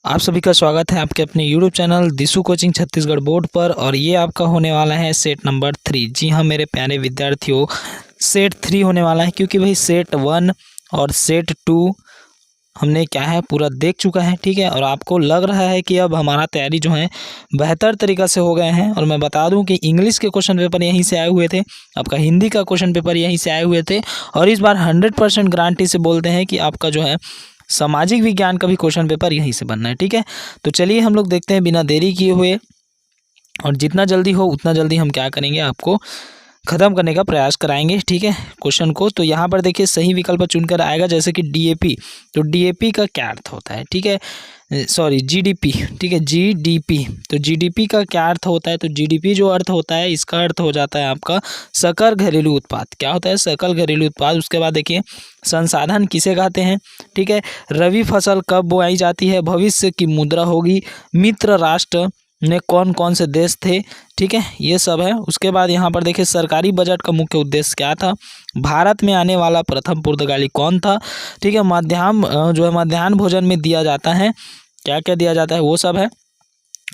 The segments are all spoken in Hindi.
आप सभी का स्वागत है आपके अपने YouTube channel दिशु coaching Chhattisgarh board पर। और ये आपका होने वाला है सेट नंबर 3। जी हाँ मेरे प्यारे विद्यार्थियों, सेट 3 होने वाला है क्योंकि भाई सेट 1 और सेट 2 हमने क्या है पूरा देख चुका है। ठीक है, और आपको लग रहा है कि अब हमारा तैयारी जो है बेहतर तरीक़ा से हो गए हैं। और मैं बता दूं कि इंग्लिश के क्वेश्चन पेपर यहीं से आए हुए थे, आपका हिंदी का क्वेश्चन पेपर यहीं से आए हुए थे, और इस बार 100% गारंटी से बोलते हैं कि आपका जो है सामाजिक विज्ञान का भी क्वेश्चन पेपर यहीं से बनना है। ठीक है, तो चलिए हम लोग देखते हैं बिना देरी किए हुए, और जितना जल्दी हो उतना जल्दी हम क्या करेंगे, आपको ख़त्म करने का प्रयास कराएंगे। ठीक है, क्वेश्चन को तो यहाँ पर देखिए सही विकल्प चुनकर आएगा, जैसे कि डीएपी। तो डीएपी का क्या अर्थ होता है? ठीक है, सॉरी जीडीपी। ठीक है, जीडीपी। तो जीडीपी का क्या अर्थ होता है? तो जीडीपी जो अर्थ होता है, इसका अर्थ हो जाता है आपका सकल घरेलू उत्पाद। क्या होता है? सकल घरेलू उत्पाद। उसके बाद देखिए संसाधन किसे कहते हैं? ठीक है, रवि फसल कब बोई जाती है? भविष्य की मुद्रा होगी। मित्र राष्ट्र ने कौन कौन से देश थे? ठीक है, ये सब है। उसके बाद यहाँ पर देखिए सरकारी बजट का मुख्य उद्देश्य क्या था? भारत में आने वाला प्रथम पुर्तगाली कौन था? ठीक है, मध्याह्न जो है मध्याह्न भोजन में दिया जाता है, क्या क्या दिया जाता है वो सब है।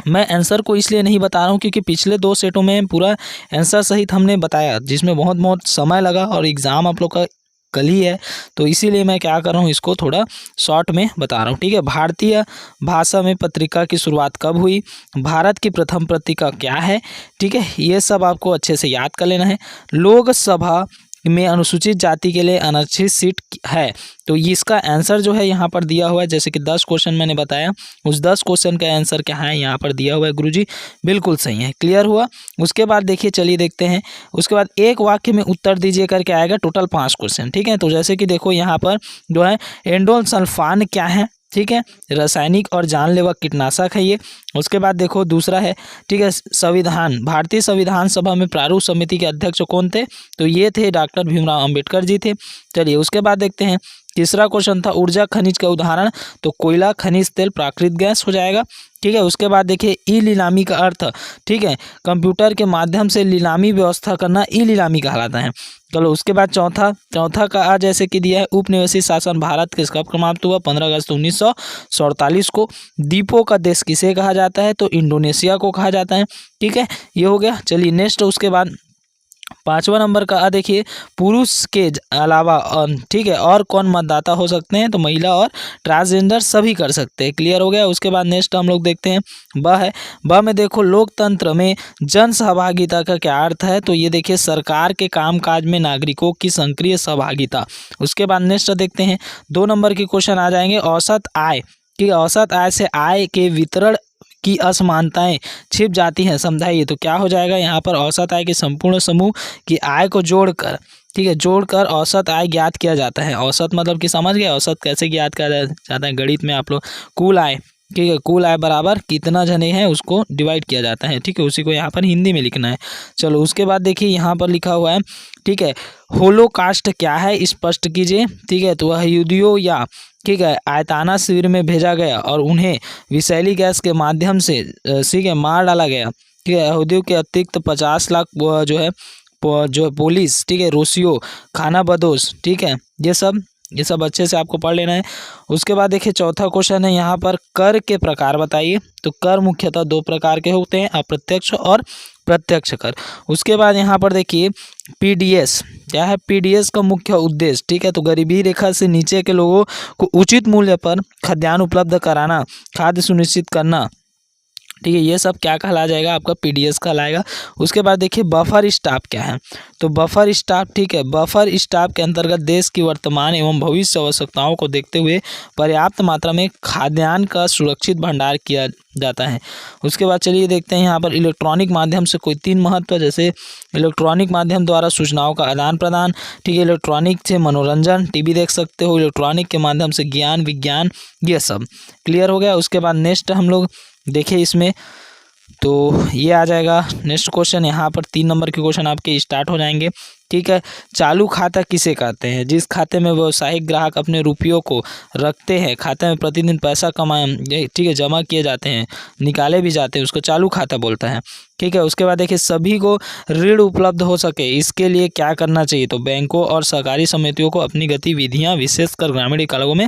मैं आंसर को इसलिए नहीं बता रहा हूँ क्योंकि पिछले 2 सेटों में पूरा आंसर सहित हमने बताया, जिसमें बहुत बहुत समय लगा, और एग्ज़ाम आप लोग का कल ही है, तो इसीलिए मैं क्या कर रहा हूँ, इसको थोड़ा शॉर्ट में बता रहा हूँ। ठीक है, भारतीय भाषा में पत्रिका की शुरुआत कब हुई? भारत की प्रथम पत्रिका क्या है? ठीक है, ये सब आपको अच्छे से याद कर लेना है। लोकसभा में अनुसूचित जाति के लिए आरक्षित सीट है, तो इसका आंसर जो है यहाँ पर दिया हुआ है। जैसे कि 10 क्वेश्चन मैंने बताया, उस 10 क्वेश्चन का आंसर क्या है यहाँ पर दिया हुआ है गुरुजी। बिल्कुल सही है, क्लियर हुआ। उसके बाद देखिए चलिए देखते हैं, उसके बाद एक वाक्य में उत्तर दीजिए करके आएगा, टोटल 5 क्वेश्चन। ठीक है, तो जैसे कि देखो यहाँ पर जो है एंडोसल्फान क्या है? ठीक है, रासायनिक और जानलेवा कीटनाशक है ये। उसके बाद देखो दूसरा है, ठीक है, संविधान, भारतीय संविधान सभा में प्रारूप समिति के अध्यक्ष कौन थे? तो ये थे डॉक्टर भीमराव अंबेडकर जी थे। चलिए उसके बाद देखते हैं, तीसरा क्वेश्चन था ऊर्जा खनिज का उदाहरण, तो कोयला, खनिज तेल, प्राकृतिक गैस हो जाएगा। ठीक है, उसके बाद देखिए ई नीलामी का अर्थ, ठीक है, कंप्यूटर के माध्यम से नीलामी व्यवस्था करना ई नीलामी कहलाता है। चलो उसके बाद चौथा का आ जैसे कि दिया है, उपनिवेशी शासन भारत के कब समाप्त हुआ? 15 अगस्त 1947 को। द्वीपों का देश किसे कहा जाता है? तो इंडोनेशिया को कहा जाता है। ठीक है, ये हो गया। चलिए नेक्स्ट, उसके बाद 5वां नंबर का देखिए, पुरुष के अलावा ठीक है और कौन मतदाता हो सकते हैं? तो महिला और ट्रांसजेंडर सभी कर सकते हैं। क्लियर हो गया। उसके बाद नेक्स्ट हम लोग देखते हैं, ब है। ब में देखो लोकतंत्र में जन सहभागिता का क्या अर्थ है? तो ये देखिए सरकार के कामकाज में नागरिकों की सक्रिय सहभागिता। उसके बाद नेक्स्ट देखते हैं, 2 नंबर के क्वेश्चन आ जाएंगे, औसत आय की, औसत आय से आय के वितरण की असमानताएं छिप जाती हैं, समझाइए। तो क्या हो जाएगा यहाँ पर? औसत आय के संपूर्ण समूह की आय को जोड़कर, ठीक है, जोड़कर औसत आय ज्ञात किया जाता है। औसत मतलब कि समझ गए औसत कैसे ज्ञात किया जाता है? गणित में आप लोग कुल आय, ठीक है, कुल आय बराबर कितना जने हैं उसको डिवाइड किया जाता है। ठीक है, उसी को यहाँ पर हिंदी में लिखना है। चलो उसके बाद देखिए यहाँ पर लिखा हुआ है, ठीक है, होलोकास्ट क्या है? स्पष्ट कीजिए। ठीक है, तो वह यहूदियों या, ठीक है, आयताना शिविर में भेजा गया और उन्हें विषैली गैस के माध्यम से ठीक है मार डाला गया। ठीक है, यहूदियों के अतिरिक्त 50 लाख जो है पुलिस, ठीक है, रोसियो, खाना बदोश, ठीक है, ये सब अच्छे से आपको पढ़ लेना है। उसके बाद देखिए चौथा क्वेश्चन है यहाँ पर, कर के प्रकार बताइए। तो कर मुख्यतः 2 प्रकार के होते हैं, अप्रत्यक्ष और प्रत्यक्ष कर। उसके बाद यहाँ पर देखिए पीडीएस क्या है? पीडीएस का मुख्य उद्देश्य, ठीक है, तो गरीबी रेखा से नीचे के लोगों को उचित मूल्य पर खाद्यान्न उपलब्ध कराना, खाद्य सुनिश्चित करना। ठीक है, ये सब क्या कहला जाएगा? आपका पीडीएस कहलाएगा। उसके बाद देखिए बफर स्टॉक क्या है? तो बफर स्टॉक, ठीक है, बफर स्टॉक के अंतर्गत देश की वर्तमान एवं भविष्य आवश्यकताओं को देखते हुए पर्याप्त मात्रा में खाद्यान्न का सुरक्षित भंडार किया जाता है। उसके बाद चलिए देखते हैं यहाँ पर इलेक्ट्रॉनिक माध्यम से कोई 3 महत्व, जैसे इलेक्ट्रॉनिक माध्यम द्वारा सूचनाओं का आदान प्रदान, ठीक है, इलेक्ट्रॉनिक से मनोरंजन, टीवी देख सकते हो, इलेक्ट्रॉनिक के माध्यम से ज्ञान विज्ञान, ये सब क्लियर हो गया। उसके बाद नेक्स्ट हम लोग देखिए इसमें, तो ये आ जाएगा नेक्स्ट क्वेश्चन। यहाँ पर 3 नंबर के क्वेश्चन आपके स्टार्ट हो जाएंगे। ठीक है। चालू खाता किसे कहते हैं? जिस खाते में व्यावसायिक ग्राहक अपने रुपयों को रखते हैं, खाते में प्रतिदिन पैसा ठीक है, जमा किए जाते हैं, निकाले भी जाते हैं, उसको चालू खाता बोलता है। ठीक है। उसके बाद देखिए, सभी को ऋण उपलब्ध हो सके इसके लिए क्या करना चाहिए? तो बैंकों और सहकारी समितियों को अपनी गतिविधियां विशेषकर ग्रामीण इलाकों में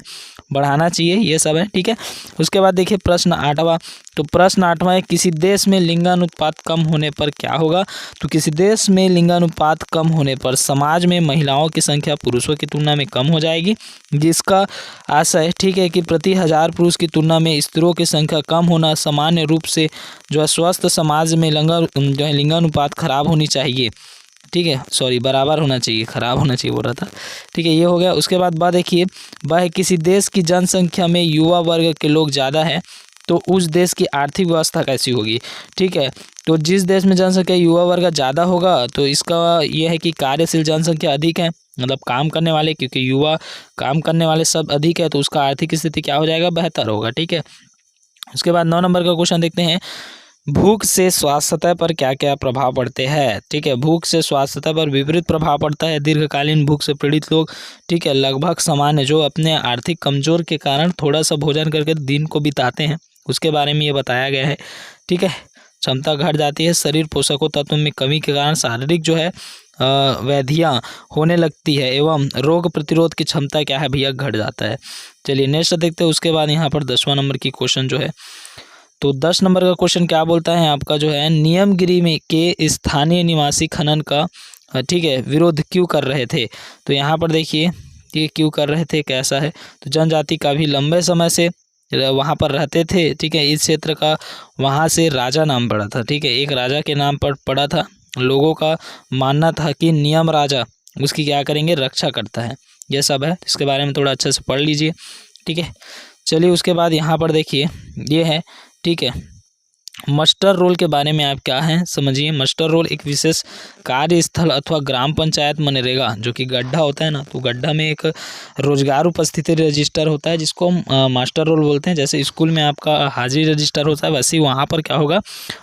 बढ़ाना चाहिए, ये सब है। ठीक है। उसके बाद देखिए प्रश्न 8वां। तो प्रश्न 8वां है, किसी देश में लिंगानुपात कम होने पर क्या होगा? तो किसी देश में लिंगानुपात कम होने पर समाज में महिलाओं की संख्या पुरुषों की तुलना में कम हो जाएगी, जिसका आशय, ठीक है, कि प्रति 1000 पुरुष की तुलना में स्त्रियों की संख्या कम होना सामान्य रूप से जो है स्वस्थ समाज में लिंगानुपात खराब होनी चाहिए। ठीक है, सॉरी, बराबर होना चाहिए, खराब होना चाहिए बोल रहा था। ठीक है, ये हो गया। उसके बाद देखिए, वह किसी देश की जनसंख्या में युवा वर्ग के लोग ज़्यादा है तो उस देश की आर्थिक व्यवस्था कैसी होगी? ठीक है, तो जिस देश में जनसंख्या युवा वर्ग ज़्यादा होगा तो इसका यह है कि कार्यशील जनसंख्या अधिक है, मतलब काम करने वाले, क्योंकि युवा काम करने वाले सब अधिक है तो उसका आर्थिक स्थिति क्या हो जाएगा? बेहतर होगा। ठीक है। उसके बाद 9 नंबर का क्वेश्चन देखते हैं, भूख से स्वास्थ्य सतह पर क्या क्या प्रभाव पड़ते हैं? ठीक है, भूख से स्वास्थ्य सतह पर विपरीत प्रभाव पड़ता है। दीर्घकालीन भूख से पीड़ित लोग, ठीक है, लगभग सामान्य जो अपने आर्थिक कमजोर के कारण थोड़ा सा भोजन करके दिन को बिताते हैं, उसके बारे में ये बताया गया है। ठीक है, क्षमता घट जाती है, शरीर पोषकों तत्वों में कमी के कारण शारीरिक जो है व्याधियाँ होने लगती है एवं रोग प्रतिरोध की क्षमता क्या है भैया? घट जाता है। चलिए नेक्स्ट देखते हैं। उसके बाद यहाँ पर 10वां नंबर की क्वेश्चन जो है, तो 10 नंबर का क्वेश्चन क्या बोलता है आपका जो है, नियमगिरी में के स्थानीय निवासी खनन का, ठीक है, विरोध क्यों कर रहे थे? तो यहाँ पर देखिए ये क्यों कर रहे थे, कैसा है? तो जनजाति का भी लंबे समय से वहाँ पर रहते थे। ठीक है, इस क्षेत्र का वहाँ से राजा नाम पड़ा था। ठीक है, एक राजा के नाम पर पड़ा था। लोगों का मानना था कि नियम राजा उसकी क्या करेंगे? रक्षा करता है। यह सब है, इसके बारे में थोड़ा अच्छे से पढ़ लीजिए। ठीक है, चलिए उसके बाद यहाँ पर देखिए ये है, ठीक है, मस्टर रोल के बारे में आप क्या है समझिए। मस्टर रोल एक विशेष कार्यस्थल अथवा ग्राम पंचायत मनरेगा, जो कि गड्ढा होता है ना, तो गड्ढा में एक रोजगार उपस्थिति रजिस्टर होता है जिसको हम मास्टर रोल बोलते हैं। जैसे स्कूल में आपका हाजिरी रजिस्टर होता है, वैसे ही वहाँ पर क्या होगा?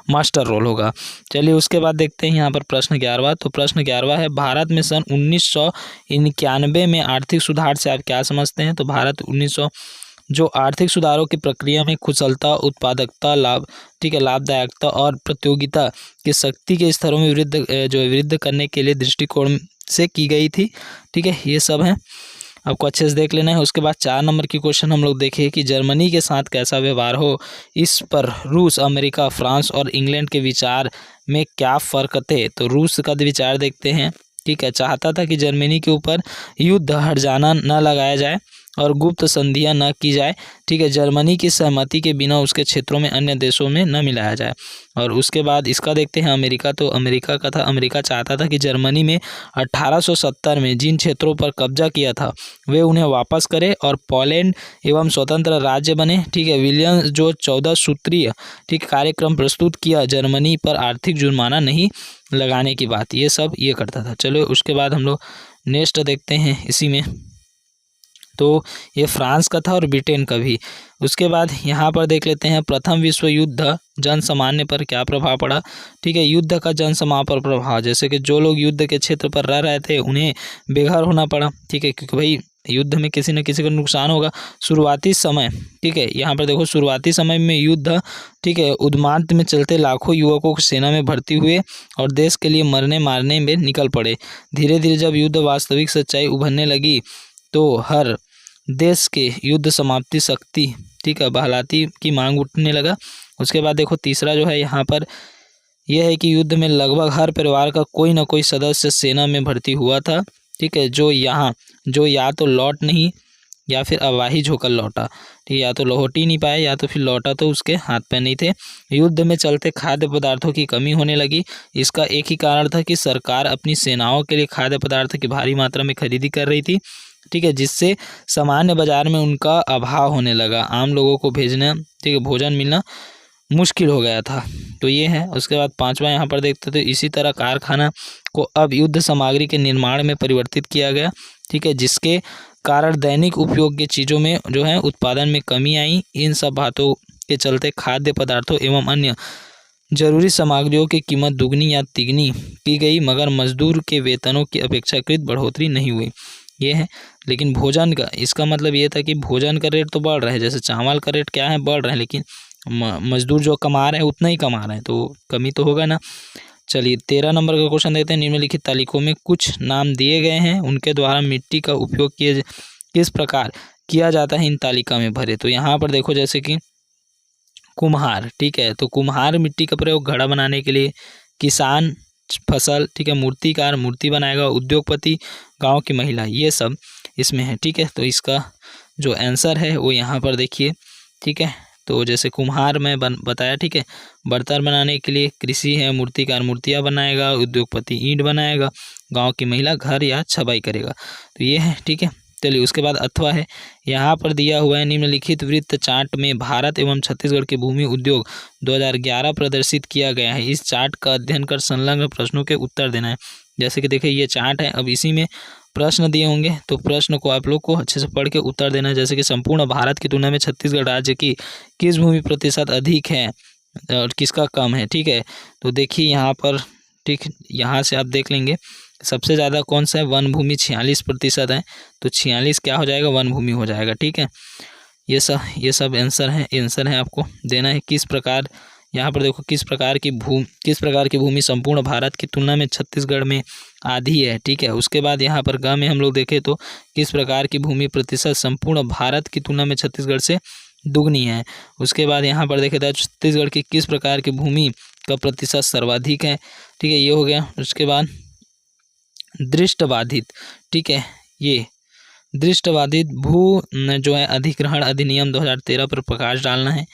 मास्टर रोल होगा। चलिए उसके बाद देखते हैं यहाँ पर प्रश्न 11वां। तो प्रश्न 11वां है, भारत में सन 1991 में आर्थिक सुधार से आप क्या समझते हैं? तो भारत 1900 जो आर्थिक सुधारों की प्रक्रिया में कुशलता, उत्पादकता, ठीक है, लाभदायकता और प्रतियोगिता की शक्ति के स्तरों में वृद्धि करने के लिए दृष्टिकोण से की गई थी। ठीक है, ये सब है, आपको अच्छे से देख लेना है। उसके बाद 4 नंबर की क्वेश्चन हम लोग देखें कि जर्मनी के साथ कैसा व्यवहार हो, इस पर रूस, अमेरिका, फ्रांस और इंग्लैंड के विचार में क्या फ़र्क थे? तो रूस का विचार देखते हैं। ठीक है, चाहता था कि जर्मनी के ऊपर युद्ध हर्जाना न लगाया जाए और गुप्त संधियां न की जाए। ठीक है, जर्मनी की सहमति के बिना उसके क्षेत्रों में अन्य देशों में न मिलाया जाए। और उसके बाद इसका देखते हैं अमेरिका। तो अमेरिका का था, अमेरिका चाहता था कि जर्मनी में 1870 में जिन क्षेत्रों पर कब्जा किया था वे उन्हें वापस करे और पोलैंड एवं स्वतंत्र राज्य बने। ठीक है, विलियम जो 14 सूत्रीय, ठीक, कार्यक्रम प्रस्तुत किया जर्मनी पर आर्थिक जुर्माना नहीं लगाने की बात, ये सब ये करता था। चलो उसके बाद हम लोग नेक्स्ट देखते हैं इसी में। तो ये फ्रांस का था और ब्रिटेन का भी। उसके बाद यहाँ पर देख लेते हैं प्रथम विश्व युद्ध जनसामान्य पर क्या प्रभाव पड़ा। ठीक है, युद्ध का जनसामान्य पर प्रभाव, जैसे कि जो लोग युद्ध के क्षेत्र पर रह रहे थे उन्हें बेघर होना पड़ा। ठीक है, क्योंकि भाई युद्ध में किसी न किसी को नुकसान होगा। शुरुआती समय, ठीक है, यहाँ पर देखो शुरुआती समय में युद्ध, ठीक है, उन्माद में चलते लाखों युवकों को सेना में भर्ती हुए और देश के लिए मरने मारने में निकल पड़े। धीरे धीरे जब युद्ध वास्तविक सच्चाई उभरने लगी तो हर देश के युद्ध समाप्ति शक्ति, ठीक है, बहाली की मांग उठने लगा। उसके बाद देखो तीसरा जो है यहाँ पर यह है कि युद्ध में लगभग हर परिवार का कोई ना कोई सदस्य सेना में भर्ती हुआ था। ठीक है, जो या तो लौट नहीं या फिर अवाहिज होकर लौटा। ठीक है, या तो लौट ही नहीं पाया या तो फिर लौटा तो उसके हाथ पैर नहीं थे। युद्ध में चलते खाद्य पदार्थों की कमी होने लगी। इसका एक ही कारण था कि सरकार अपनी सेनाओं के लिए खाद्य पदार्थ की भारी मात्रा में खरीदी कर रही थी। ठीक है, जिससे सामान्य बाजार में उनका अभाव होने लगा। आम लोगों को भेजना, ठीक है, भोजन मिलना मुश्किल हो गया था। तो ये है। उसके बाद 5वां यहाँ पर देखते तो इसी तरह कारखाना को अब युद्ध सामग्री के निर्माण में परिवर्तित किया गया। ठीक है, जिसके कारण दैनिक उपयोग की चीज़ों में जो है उत्पादन में कमी आई। इन सब बातों के चलते खाद्य पदार्थों एवं अन्य जरूरी सामग्रियों की कीमत दुगनी या तिगनी की गई मगर मजदूर के वेतनों की अपेक्षाकृत बढ़ोतरी नहीं हुई। ये है। लेकिन भोजन का, इसका मतलब ये था कि भोजन का रेट तो बढ़ रहा है, जैसे चावल का रेट क्या है, बढ़ रहा है, लेकिन मजदूर जो कमा रहे हैं उतना ही कमा रहे हैं, तो कमी तो होगा ना। चलिए 13 नंबर का क्वेश्चन देते हैं। निम्नलिखित तालिकाओं में कुछ नाम दिए गए हैं, उनके द्वारा मिट्टी का उपयोग किस प्रकार किया जाता है, इन तालिका में भरे। तो यहाँ पर देखो, जैसे कि कुम्हार, ठीक है, तो कुम्हार मिट्टी का प्रयोग घड़ा बनाने के लिए, किसान फसल, ठीक है, मूर्तिकार मूर्ति बनाएगा, उद्योगपति गांव की महिला, ये सब इसमें है, ठीक है। तो इसका जो आंसर है वो यहाँ पर देखिए, ठीक है। तो जैसे कुम्हार में बताया, ठीक है, बर्तन बनाने के लिए, कृषि है, मूर्तिकार मूर्तियाँ बनाएगा, उद्योगपति ईंट बनाएगा, गांव की महिला घर या छबाई करेगा। तो ये है, ठीक है। चलिए उसके बाद अथवा है, यहाँ पर दिया हुआ है निम्नलिखित वृत्त चार्ट में भारत एवं छत्तीसगढ़ के भूमि उद्योग 2011 प्रदर्शित किया गया है। इस चार्ट का अध्ययन कर संलग्न प्रश्नों के उत्तर देना है। जैसे कि देखिए ये चार्ट है, अब इसी में प्रश्न दिए होंगे, तो प्रश्न को आप लोग को अच्छे से पढ़ के उत्तर देना है। जैसे कि संपूर्ण भारत की तुलना में छत्तीसगढ़ राज्य की किस भूमि प्रतिशत अधिक है और किसका कम है, ठीक है। तो देखिए यहाँ पर, ठीक, यहाँ से आप देख लेंगे सबसे ज़्यादा कौन सा है, वन भूमि 46% है, तो 46 क्या हो जाएगा, वन भूमि हो जाएगा, ठीक है। ये सब आंसर है आपको देना है। किस प्रकार, यहाँ पर देखो किस प्रकार की भूमि संपूर्ण भारत की तुलना में छत्तीसगढ़ में आधी है, ठीक है। उसके बाद यहाँ पर ग में हम लोग देखें तो किस प्रकार की भूमि प्रतिशत संपूर्ण भारत की तुलना में छत्तीसगढ़ से दुगनी है। उसके बाद यहाँ पर देखे तो छत्तीसगढ़ की किस प्रकार की भूमि का प्रतिशत सर्वाधिक है, ठीक है, ये हो गया। उसके बाद दृष्टबाधित, ठीक है, ये दृष्टबाधित भू जो है अधिग्रहण अधिनियम 2013 पर प्रकाश डालना है,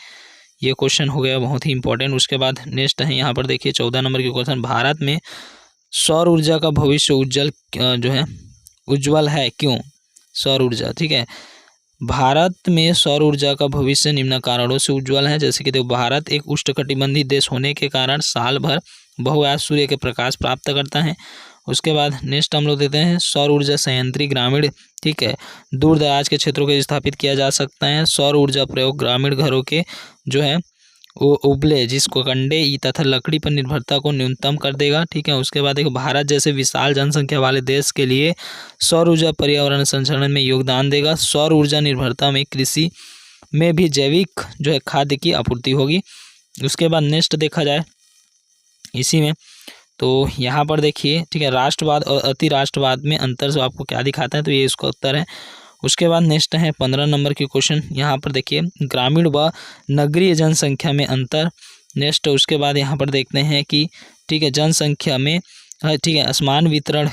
ये क्वेश्चन हो गया बहुत ही इंपॉर्टेंट। उसके बाद नेक्स्ट है, यहाँ पर देखिए 14 नंबर के क्वेश्चन, भारत में सौर ऊर्जा का भविष्य उज्जवल है, क्यों। सौर ऊर्जा, ठीक है, भारत में सौर ऊर्जा का भविष्य निम्न कारणों से उज्जवल है। जैसे कि देखो, भारत एक उष्णकटिबंधीय देश होने के कारण साल भर बहुआयास सूर्य के प्रकाश प्राप्त करता है। उसके बाद नेक्स्ट हम लोग देते हैं सौर ऊर्जा संयंत्र ग्रामीण, ठीक है, दूर दराज के क्षेत्रों को स्थापित किया जा सकता है। सौर ऊर्जा प्रयोग ग्रामीण घरों के जो है वो उबले जिसको कंडे तथा लकड़ी पर निर्भरता को न्यूनतम कर देगा, ठीक है। उसके बाद देखो, भारत जैसे विशाल जनसंख्या वाले देश के लिए सौर ऊर्जा पर्यावरण संरक्षण में योगदान देगा। सौर ऊर्जा निर्भरता में कृषि में भी जैविक जो है खाद्य की आपूर्ति होगी। उसके बाद नेक्स्ट देखा जाए इसी में, तो यहाँ पर देखिए, ठीक है, राष्ट्रवाद और अति राष्ट्रवाद में अंतर से आपको क्या दिखाता है, तो ये इसका उत्तर है। उसके बाद नेक्स्ट है 15 नंबर की क्वेश्चन, यहाँ पर देखिए ग्रामीण व नगरीय जनसंख्या में अंतर। नेक्स्ट उसके बाद यहाँ पर देखते हैं कि, ठीक है, जनसंख्या में, ठीक है, असमान वितरण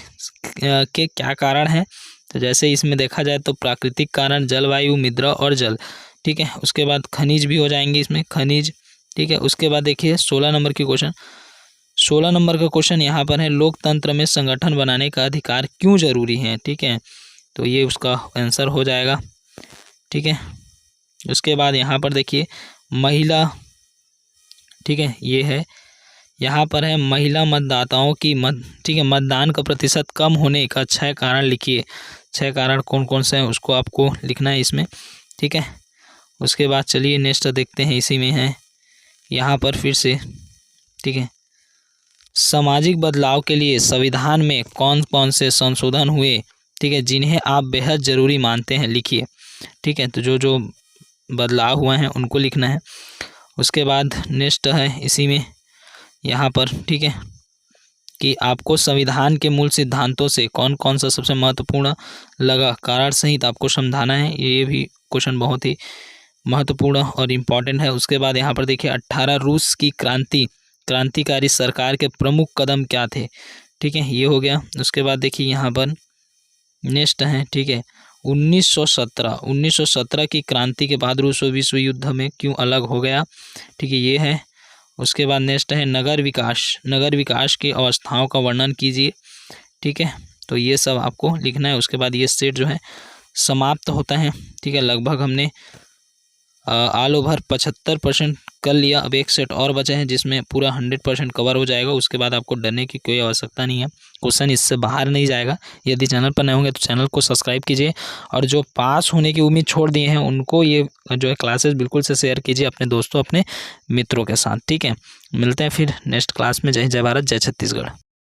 के क्या कारण है। तो जैसे इसमें देखा जाए तो प्राकृतिक कारण, जलवायु, मृदा और जल, ठीक है। उसके बाद खनिज भी हो जाएंगे इसमें, खनिज, ठीक है। उसके बाद देखिए 16 नंबर की क्वेश्चन, 16 नंबर का क्वेश्चन यहाँ पर है, लोकतंत्र में संगठन बनाने का अधिकार क्यों जरूरी है, ठीक है। तो ये उसका आंसर हो जाएगा, ठीक है। उसके बाद यहाँ पर देखिए महिला, ठीक है, ये है, यहाँ पर है महिला मतदाताओं की ठीक है, मतदान का प्रतिशत कम होने का 6 कारण लिखिए। 6 कारण कौन कौन से हैं उसको आपको लिखना है इसमें, ठीक है। उसके बाद चलिए नेक्स्ट देखते हैं, इसी में है यहाँ पर फिर से, ठीक है, सामाजिक बदलाव के लिए संविधान में कौन कौन से संशोधन हुए, ठीक है, जिन्हें आप बेहद ज़रूरी मानते हैं, लिखिए, ठीक है। तो जो जो बदलाव हुए हैं उनको लिखना है। उसके बाद नेक्स्ट है इसी में यहाँ पर, ठीक है, कि आपको संविधान के मूल सिद्धांतों से कौन कौन सा सबसे महत्वपूर्ण लगा, कारण सहित आपको समझाना है। ये भी क्वेश्चन बहुत ही महत्वपूर्ण और इम्पॉर्टेंट है। उसके बाद यहाँ पर देखिए 18 रूस की क्रांतिकारी सरकार के प्रमुख कदम क्या थे, ठीक है, ये हो गया। उसके बाद देखिए यहाँ पर नेक्स्ट है, ठीक है, 1917 की क्रांति के बाद रूस विश्व युद्ध में क्यों अलग हो गया, ठीक है, ये है। उसके बाद नेक्स्ट है नगर विकास की अवस्थाओं का वर्णन कीजिए, ठीक है। तो ये सब आपको लिखना है। उसके बाद ये सेट जो है समाप्त होता है, ठीक है। लगभग हमने ऑल ओवर 75% कर लिया। अब एक सेट और बचे हैं जिसमें पूरा 100% कवर हो जाएगा, उसके बाद आपको डरने की कोई आवश्यकता नहीं है, क्वेश्चन इससे बाहर नहीं जाएगा। यदि चैनल पर नए होंगे तो चैनल को सब्सक्राइब कीजिए, और जो पास होने की उम्मीद छोड़ दिए हैं उनको ये जो है क्लासेस बिल्कुल से शेयर कीजिए अपने दोस्तों, अपने मित्रों के साथ। ठीक है, मिलते हैं फिर नेक्स्ट क्लास में। जय हिंद, जय भारत, जय छत्तीसगढ़।